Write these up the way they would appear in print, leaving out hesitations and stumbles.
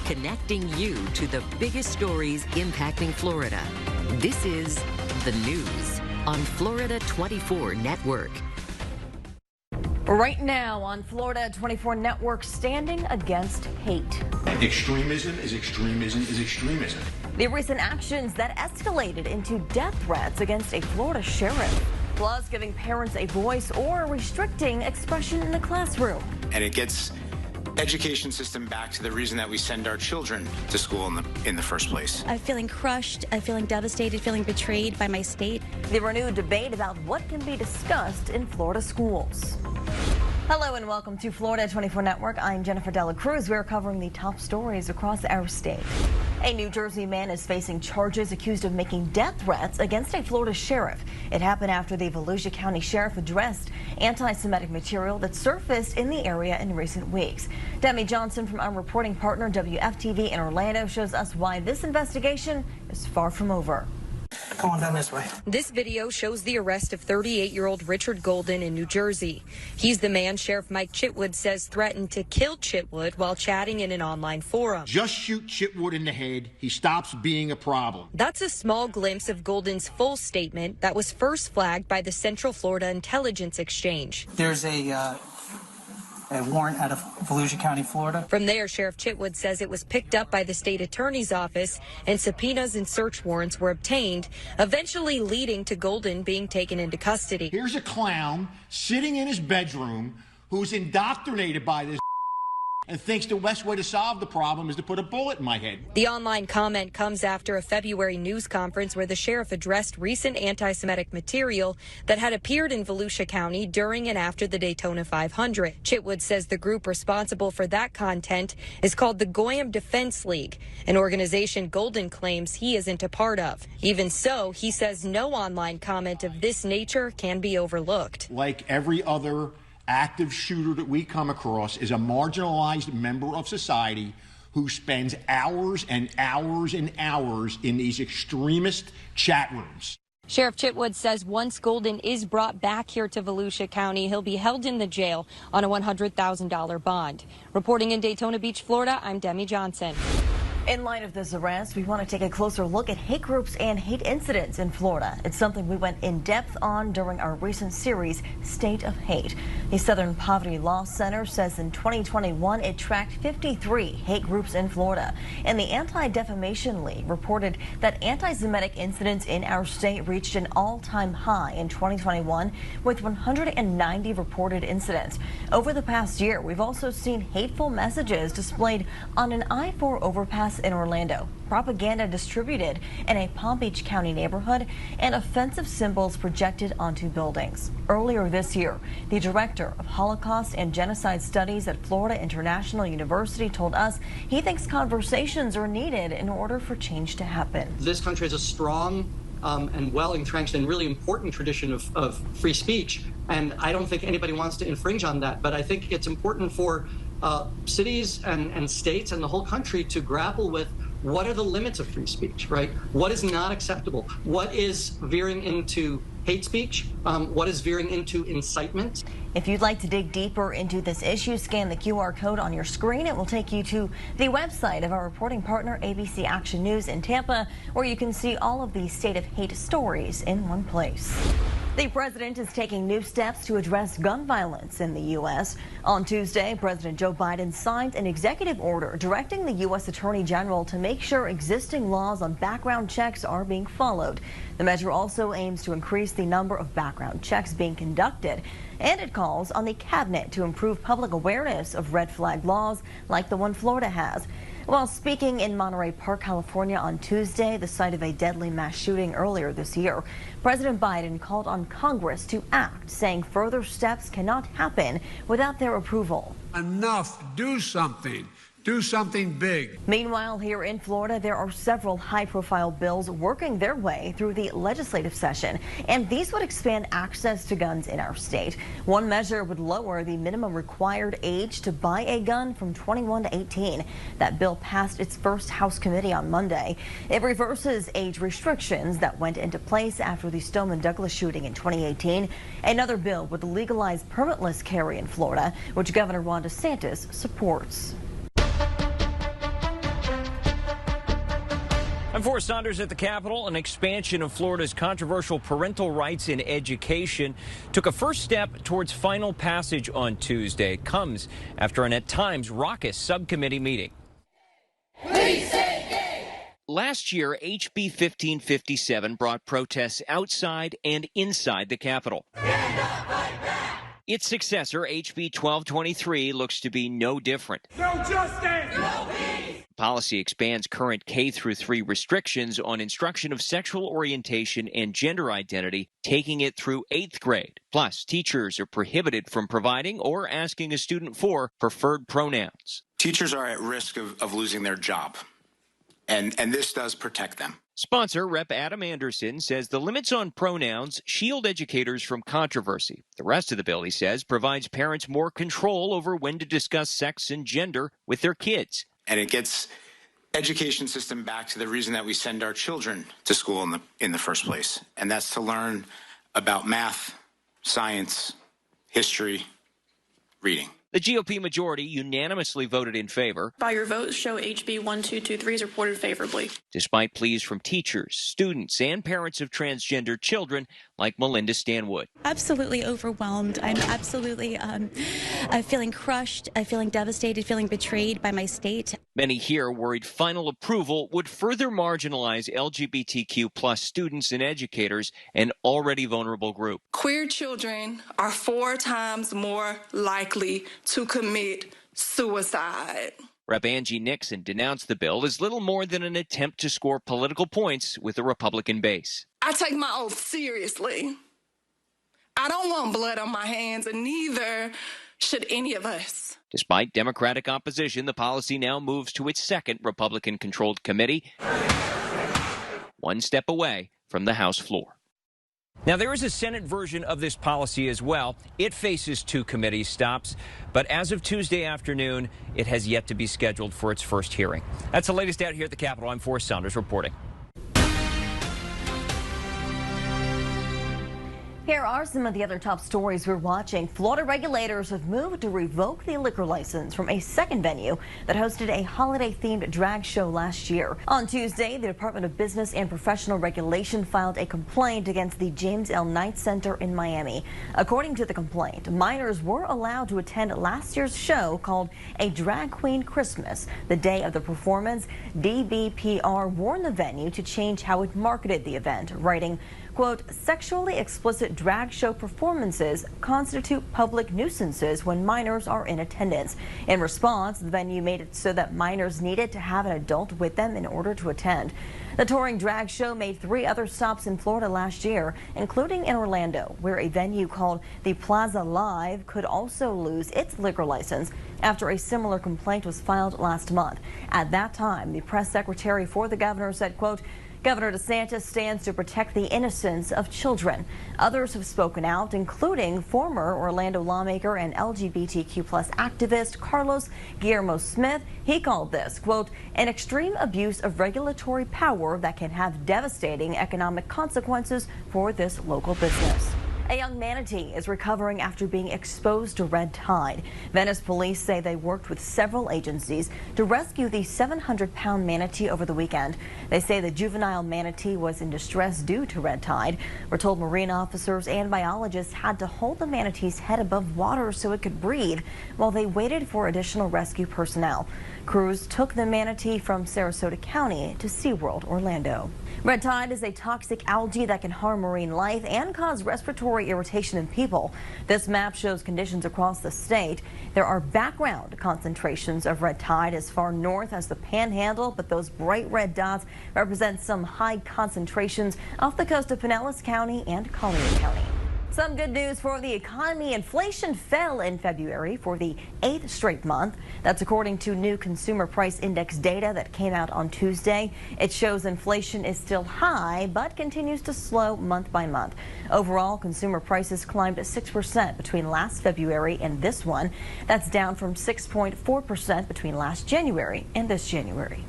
connecting you to the biggest stories impacting Florida. This is The News on Florida 24 Network. Right now on Florida 24 Network, standing against hate. Extremism is extremism is extremism. The recent actions that escalated into death threats against a Florida sheriff. Plus, giving parents a voice or restricting expression in the classroom. And it gets education system back to the reason that we send our children to school in the first place. I'm feeling crushed, I'm feeling devastated, feeling betrayed by my state. The renewed debate about what can be discussed in Florida schools. Hello and welcome to Florida 24 Network. I'm Jennifer Dela Cruz. We're covering the top stories across our state. A New Jersey man is facing charges accused of making death threats against a Florida sheriff. It happened after the Volusia County Sheriff addressed anti-Semitic material that surfaced in the area in recent weeks. Demi Johnson from our reporting partner WFTV in Orlando shows us why this investigation is far from over. Come on down this way. This video shows the arrest of 38-year-old Richard Golden in New Jersey. He's the man Sheriff Mike Chitwood says threatened to kill Chitwood while chatting in an online forum. Just shoot Chitwood in the head. He stops being a problem. That's a small glimpse of Golden's full statement that was first flagged by the Central Florida Intelligence Exchange. There's a warrant out of Volusia County, Florida. From there, Sheriff Chitwood says it was picked up by the state attorney's office and subpoenas and search warrants were obtained, eventually leading to Golden being taken into custody. Here's a clown sitting in his bedroom who's indoctrinated by this and thinks the best way to solve the problem is to put a bullet in my head. The online comment comes after a February news conference where the sheriff addressed recent anti-Semitic material that had appeared in Volusia County during and after the Daytona 500. Chitwood says the group responsible for that content is called the Goyim Defense League, an organization Golden claims he isn't a part of. Even so, he says no online comment of this nature can be overlooked. Like every other active shooter that we come across is a marginalized member of society who spends hours and hours and hours in these extremist chat rooms. Sheriff Chitwood says once Golden is brought back here to Volusia County, he'll be held in the jail on a $100,000 bond. Reporting in Daytona Beach, Florida, I'm Demi Johnson. In light of this arrest, we want to take a closer look at hate groups and hate incidents in Florida. It's something we went in depth on during our recent series, State of Hate. The Southern Poverty Law Center says in 2021, it tracked 53 hate groups in Florida. And the Anti-Defamation League reported that anti-Semitic incidents in our state reached an all-time high in 2021 with 190 reported incidents. Over the past year, we've also seen hateful messages displayed on an I-4 overpass in Orlando, propaganda distributed in a Palm Beach County neighborhood, and offensive symbols projected onto buildings. Earlier this year, the director of Holocaust and Genocide Studies at Florida International University told us he thinks conversations are needed in order for change to happen. This country has a strong and well-entrenched and really important tradition of free speech, and I don't think anybody wants to infringe on that, but I think it's important for cities and states and the whole country to grapple with what are the limits of free speech, right? What is not acceptable? What is veering into hate speech? What is veering into incitement? If you'd like to dig deeper into this issue, scan the QR code on your screen. It will take you to the website of our reporting partner, ABC Action News in Tampa, where you can see all of the State of Hate stories in one place. The president is taking new steps to address gun violence in the U.S. On Tuesday, President Joe Biden signed an executive order directing the U.S. Attorney General to make sure existing laws on background checks are being followed. The measure also aims to increase the number of background checks being conducted, and it calls on the cabinet to improve public awareness of red flag laws like the one Florida has. While speaking in Monterey Park, California on Tuesday, the site of a deadly mass shooting earlier this year, President Biden called on Congress to act, saying further steps cannot happen without their approval. Enough. Do something. Do something big. Meanwhile, here in Florida, there are several high-profile bills working their way through the legislative session, and these would expand access to guns in our state. One measure would lower the minimum required age to buy a gun from 21 to 18. That bill passed its first House committee on Monday. It reverses age restrictions that went into place after the Stoneman Douglas shooting in 2018. Another bill would legalize permitless carry in Florida, which Governor Ron DeSantis supports. I'm Forrest Saunders at the Capitol. An expansion of Florida's controversial parental rights in education took a first step towards final passage on Tuesday. It comes after an at times raucous subcommittee meeting. Last year, HB 1557 brought protests outside and inside the Capitol. Its successor, HB 1223, looks to be no different. No justice! No peace! Policy expands current K-3 restrictions on instruction of sexual orientation and gender identity, taking it through 8th grade. Plus, teachers are prohibited from providing or asking a student for preferred pronouns. Teachers are at risk of losing their job, and this does protect them. Sponsor Rep. Adam Anderson says the limits on pronouns shield educators from controversy. The rest of the bill, he says, provides parents more control over when to discuss sex and gender with their kids. And it gets education system back to the reason that we send our children to school in the first place, and that's to learn about math, science, history, reading. The GOP majority unanimously voted in favor. By your votes, show HB 1223 is reported favorably. Despite pleas from teachers, students, and parents of transgender children like Melinda Stanwood. Absolutely overwhelmed. I'm absolutely feeling crushed, feeling devastated, feeling betrayed by my state. Many here worried final approval would further marginalize LGBTQ plus students and educators, an already vulnerable group. Queer children are 4 times more likely to commit suicide. Rep. Angie Nixon denounced the bill as little more than an attempt to score political points with the Republican base. I take my oath seriously. I don't want blood on my hands, and neither should any of us. Despite Democratic opposition, the policy now moves to its second Republican-controlled committee, one step away from the House floor. Now, there is a Senate version of this policy as well. It faces 2 committee stops, but as of Tuesday afternoon, it has yet to be scheduled for its first hearing. That's the latest out here at the Capitol. I'm Forrest Saunders reporting. Here are some of the other top stories we're watching. Florida regulators have moved to revoke the liquor license from a second venue that hosted a holiday-themed drag show last year. On Tuesday, the Department of Business and Professional Regulation filed a complaint against the James L. Knight Center in Miami. According to the complaint, minors were allowed to attend last year's show called A Drag Queen Christmas. The day of the performance, DBPR warned the venue to change how it marketed the event, writing, quote, sexually explicit drag show performances constitute public nuisances when minors are in attendance. In response, the venue made it so that minors needed to have an adult with them in order to attend. The touring drag show made 3 other stops in Florida last year, including in Orlando, where a venue called the Plaza Live could also lose its liquor license after a similar complaint was filed last month. At that time, the press secretary for the governor said, quote, Governor DeSantis stands to protect the innocence of children. Others have spoken out, including former Orlando lawmaker and LGBTQ plus activist Carlos Guillermo Smith. He called this, quote, an extreme abuse of regulatory power that can have devastating economic consequences for this local business. A young manatee is recovering after being exposed to red tide. Venice police say they worked with several agencies to rescue the 700-pound manatee over the weekend. They say the juvenile manatee was in distress due to red tide. We're told marine officers and biologists had to hold the manatee's head above water so it could breathe while they waited for additional rescue personnel. Crews took the manatee from Sarasota County to SeaWorld Orlando. Red tide is a toxic algae that can harm marine life and cause respiratory irritation in people. This map shows conditions across the state. There are background concentrations of red tide as far north as the Panhandle, but those bright red dots represent some high concentrations off the coast of Pinellas County and Collier County. Some good news for the economy. Inflation fell in February for the 8th straight month. That's according to new consumer price index data that came out on Tuesday. It shows inflation is still high, but continues to slow month by month. Overall, consumer prices climbed 6% between last February and this one. That's down from 6.4% between last January and this January.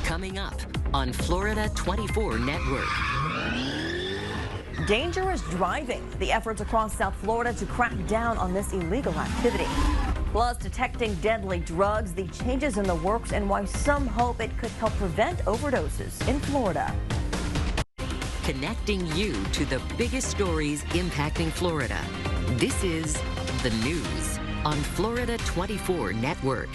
Coming up on Florida 24 Network. Dangerous driving. The efforts across South Florida to crack down on this illegal activity. Plus, detecting deadly drugs, the changes in the works, and why some hope it could help prevent overdoses in Florida. Connecting you to the biggest stories impacting Florida. This is The News on Florida 24 Network.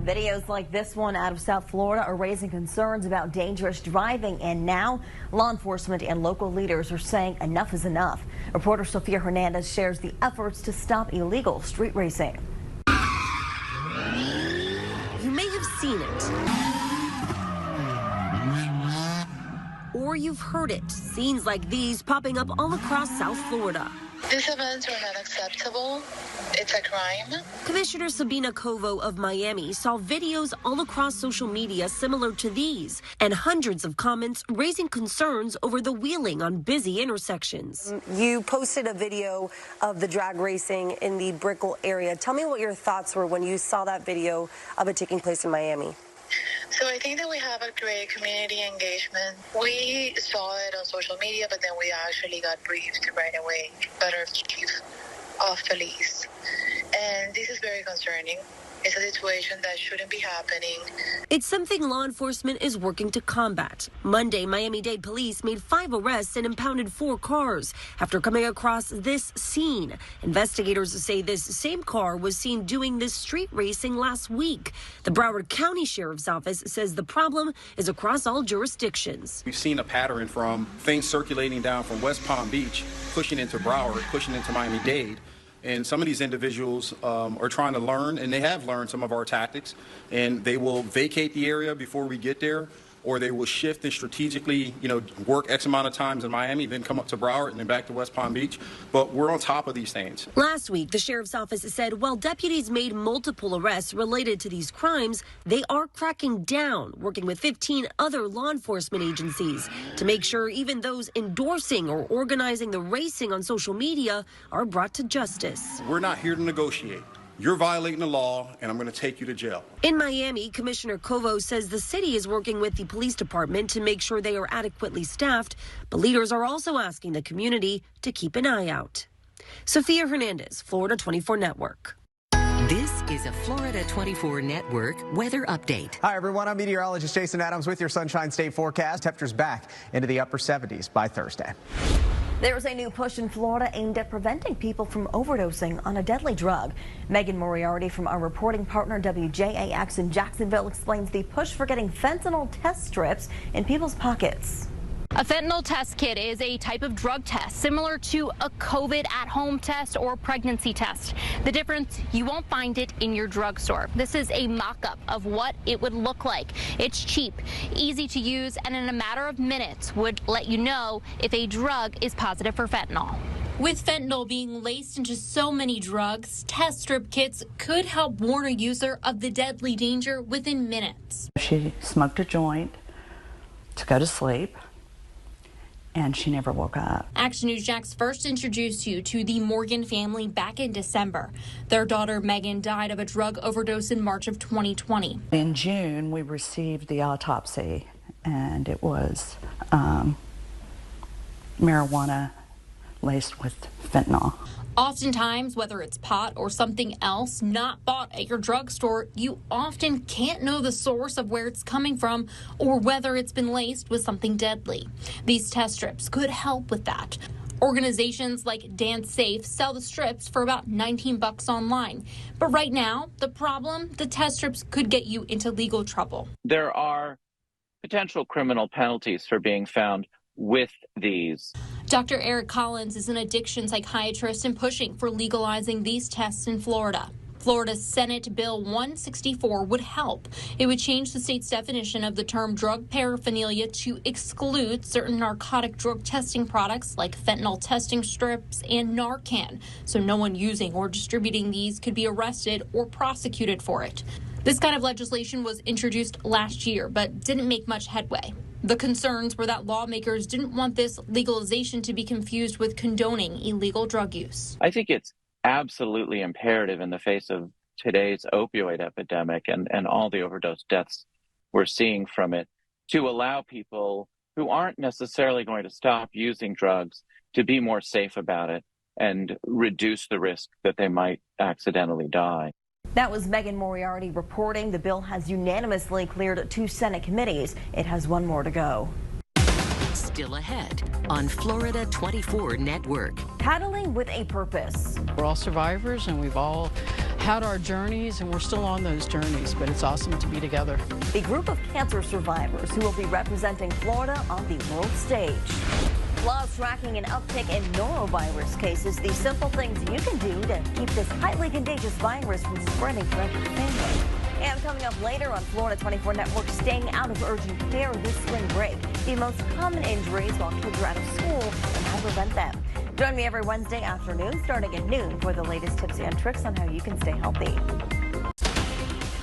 Videos like this one out of South Florida are raising concerns about dangerous driving, and now law enforcement and local leaders are saying enough is enough. Reporter Sophia Hernandez shares the efforts to stop illegal street racing. You may have seen it, or you've heard it. Scenes like these popping up all across South Florida. These events are not acceptable. It's a crime. Commissioner Sabina Covo of Miami saw videos all across social media similar to these, and hundreds of comments raising concerns over the wheeling on busy intersections. You posted a video of the drag racing in the Brickell area. Tell me what your thoughts were when you saw that video of it taking place in Miami. So I think that we have a great community engagement. We saw it on social media, but then we actually got briefed right away by our chief of police. And this is very concerning. It's a situation that shouldn't be happening. It's something law enforcement is working to combat. Monday, Miami-Dade police made 5 arrests and impounded 4 cars after coming across this scene. Investigators say this same car was seen doing this street racing last week. The Broward County Sheriff's Office says the problem is across all jurisdictions. We've seen a pattern from things circulating down from West Palm Beach, pushing into Broward, pushing into Miami-Dade. And some of these individuals are trying to learn, and they have learned some of our tactics, and they will vacate the area before we get there, or they will shift and strategically, work X amount of times in Miami, then come up to Broward and then back to West Palm Beach. But we're on top of these things. Last week, the sheriff's office said while deputies made multiple arrests related to these crimes, they are cracking down, working with 15 other law enforcement agencies to make sure even those endorsing or organizing the racing on social media are brought to justice. We're not here to negotiate. You're violating the law, and I'm going to take you to jail. In Miami, Commissioner Covo says the city is working with the police department to make sure they are adequately staffed, but leaders are also asking the community to keep an eye out. Sophia Hernandez, Florida 24 Network. This is a Florida 24 Network weather update. Hi, everyone. I'm meteorologist Jason Adams with your Sunshine State forecast. Temperatures back into the upper 70s by Thursday. There's a new push in Florida aimed at preventing people from overdosing on a deadly drug. Megan Moriarty from our reporting partner WJAX in Jacksonville explains the push for getting fentanyl test strips in people's pockets. A fentanyl test kit is a type of drug test similar to a COVID at-home test or pregnancy test. The difference, you won't find it in your drugstore. This is a mock-up of what it would look like. It's cheap, easy to use, and in a matter of minutes would let you know if a drug is positive for fentanyl. With fentanyl being laced into so many drugs, test strip kits could help warn a user of the deadly danger within minutes. She smoked a joint to go to sleep, and she never woke up. Action News Jax first introduced you to the Morgan family back in December. Their daughter Megan died of a drug overdose in March of 2020. In June, we received the autopsy, and it was marijuana laced with fentanyl. Oftentimes, whether it's pot or something else not bought at your drugstore, you often can't know the source of where it's coming from or whether it's been laced with something deadly. These test strips could help with that. Organizations like Dance Safe sell the strips for about $19 online. But right now, the problem, the test strips could get you into legal trouble. There are potential criminal penalties for being found with these. Dr. Eric Collins is an addiction psychiatrist and pushing for legalizing these tests in Florida. Florida's Senate Bill 164 would help. It would change the state's definition of the term drug paraphernalia to exclude certain narcotic drug testing products like fentanyl testing strips and Narcan, so no one using or distributing these could be arrested or prosecuted for it. This kind of legislation was introduced last year, but didn't make much headway. The concerns were that lawmakers didn't want this legalization to be confused with condoning illegal drug use. I think it's absolutely imperative in the face of today's opioid epidemic and all the overdose deaths we're seeing from it to allow people who aren't necessarily going to stop using drugs to be more safe about it and reduce the risk that they might accidentally die. That was Megan Moriarty reporting. The bill has unanimously cleared 2 Senate committees. It has 1 more to go. Still ahead on Florida 24 Network. Paddling with a purpose. We're all survivors and we've all had our journeys and we're still on those journeys, but it's awesome to be together. The group of cancer survivors who will be representing Florida on the world stage. Plus, tracking an uptick in norovirus cases, the simple things you can do to keep this highly contagious virus from spreading throughout your family. And coming up later on Florida 24 Network, staying out of urgent care this spring break. The most common injuries while kids are out of school and how to prevent them. Join me every Wednesday afternoon starting at noon for the latest tips and tricks on how you can stay healthy.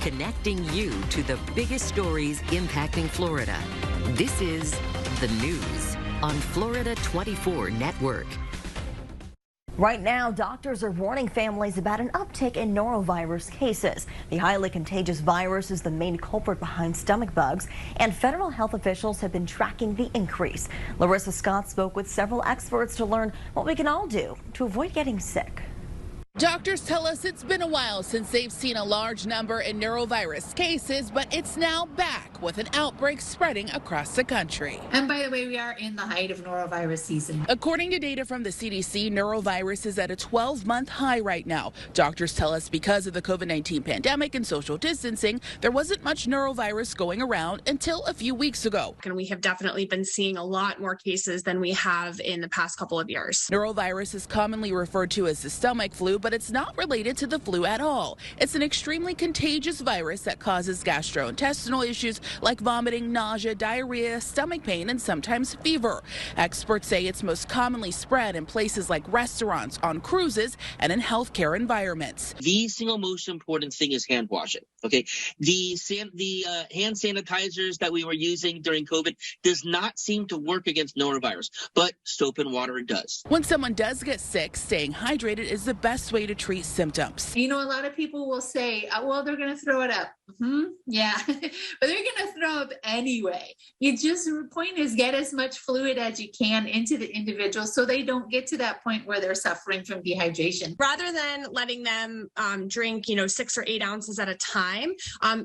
Connecting you to the biggest stories impacting Florida. This is The News on Florida 24 Network. Right now, doctors are warning families about an uptick in norovirus cases. The highly contagious virus is the main culprit behind stomach bugs, and federal health officials have been tracking the increase. Larissa Scott spoke with several experts to learn what we can all do to avoid getting sick. Doctors tell us it's been a while since they've seen a large number in norovirus cases, but it's now back with an outbreak spreading across the country. And by the way, we are in the height of norovirus season. According to data from the CDC, norovirus is at a 12-month high right now. Doctors tell us because of the COVID-19 pandemic and social distancing, there wasn't much norovirus going around until a few weeks ago. And we have definitely been seeing a lot more cases than we have in the past couple of years. Norovirus is commonly referred to as the stomach flu, but it's not related to the flu at all. It's an extremely contagious virus that causes gastrointestinal issues like vomiting, nausea, diarrhea, stomach pain, and sometimes fever. Experts say it's most commonly spread in places like restaurants, on cruises, and in healthcare environments. The single most important thing is hand washing. Okay, the hand sanitizers that we were using during COVID does not seem to work against norovirus, but soap and water does. When someone does get sick, staying hydrated is the best way to treat symptoms. You know, a lot of people will say, well, they're going to throw it up. Yeah, but they're going to throw up anyway. The point is get as much fluid as you can into the individual so they don't get to that point where they're suffering from dehydration. Rather than letting them drink, 6 or 8 ounces at a time,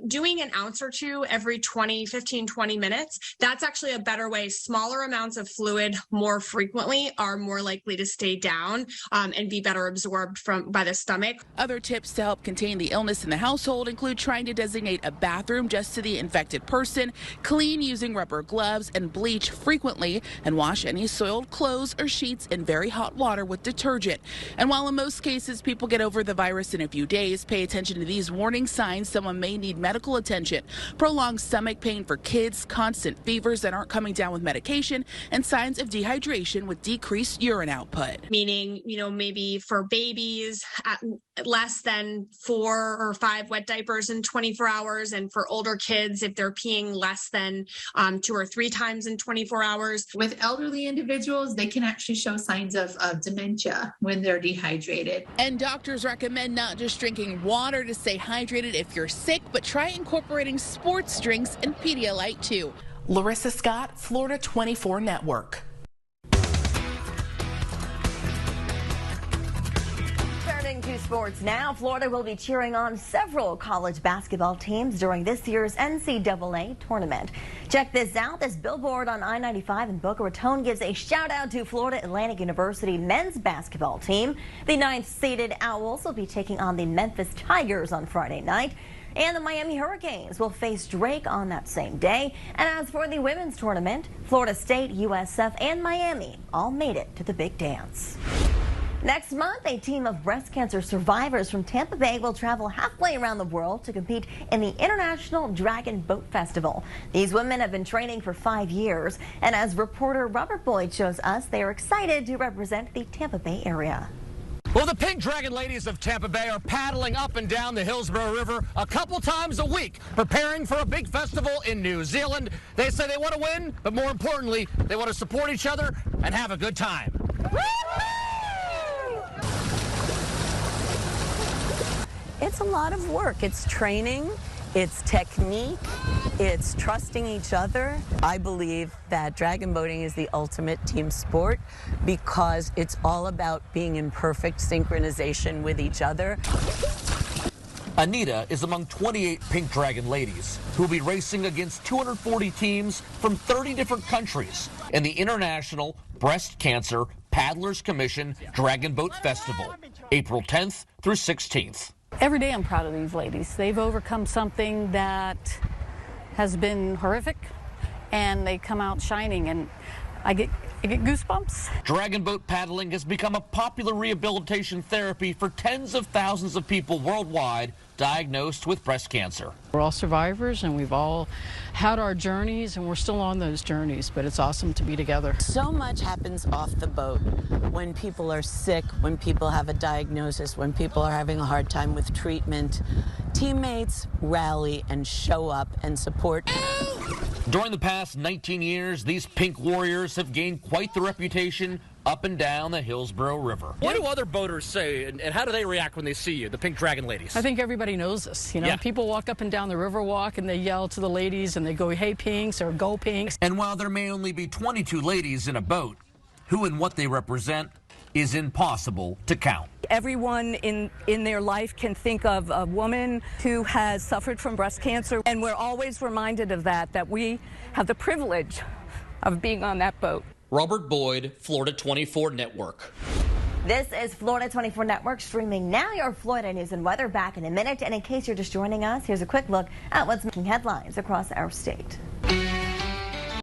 doing an ounce or two every 15, 20 minutes, that's actually a better way. Smaller amounts of fluid more frequently are more likely to stay down and be better absorbed by the stomach. Other tips to help contain the illness in the household include trying to designate a bathroom just to the infected person, clean using rubber gloves, and bleach frequently, and wash any soiled clothes or sheets in very hot water with detergent. And while in most cases people get over the virus in a few days, pay attention to these warning signs. Someone may need medical attention. Prolonged stomach pain for kids, constant fevers that aren't coming down with medication, and signs of dehydration with decreased urine output. Meaning, maybe for babies, at less than 4 or 5 wet diapers in 24 hours. And for older kids, if they're peeing less than 2 or 3 times in 24 hours. With elderly individuals, they can actually show signs of dementia when they're dehydrated. And doctors recommend not just drinking water to stay hydrated if you're sick, but try incorporating sports drinks and Pedialyte too. Larissa Scott, Florida 24 Network. To sports now, Florida will be cheering on several college basketball teams during this year's NCAA tournament. Check this out. This billboard on I-95 in Boca Raton gives a shout out to Florida Atlantic University men's basketball team. The 9th-seeded Owls will be taking on the Memphis Tigers on Friday night. And the Miami Hurricanes will face Drake on that same day. And as for the women's tournament, Florida State, USF, and Miami all made it to the big dance. Next month, a team of breast cancer survivors from Tampa Bay will travel halfway around the world to compete in the International Dragon Boat Festival. These women have been training for 5 years, and as reporter Robert Boyd shows us, they are excited to represent the Tampa Bay area. Well, the Pink Dragon ladies of Tampa Bay are paddling up and down the Hillsborough River a couple times a week, preparing for a big festival in New Zealand. They say they want to win, but more importantly, they want to support each other and have a good time. It's a lot of work. It's training. It's technique, it's trusting each other. I believe that dragon boating is the ultimate team sport because it's all about being in perfect synchronization with each other. Anita is among 28 Pink Dragon ladies who will be racing against 240 teams from 30 different countries in the International Breast Cancer Paddlers Commission Dragon Boat Festival, April 10th through 16th. Every day I'm proud of these ladies. They've overcome something that has been horrific, and they come out shining, and I get goosebumps. Dragon boat paddling has become a popular rehabilitation therapy for tens of thousands of people worldwide diagnosed with breast cancer. We're all survivors, and we've all had our journeys, and we're still on those journeys, but it's awesome to be together. So much happens off the boat when people are sick, when people have a diagnosis, when people are having a hard time with treatment. Teammates rally and show up and support. During the past 19 years, these Pink Warriors have gained quite the reputation up and down the Hillsborough River. What do other boaters say, and how do they react when they see you, the Pink Dragon ladies? I think everybody knows this. You know, people walk up and down the river walk, and they yell to the ladies, and they go, "Hey, Pinks," or "Go, Pinks." And while there may only be 22 ladies in a boat, who and what they represent is impossible to count. Everyone in their life can think of a woman who has suffered from breast cancer, and we're always reminded of that we have the privilege of being on that boat. Robert Boyd, Florida 24 Network. This is Florida 24 Network streaming now. Your Florida news and weather back in a minute. And in case you're just joining us, here's a quick look at what's making headlines across our state.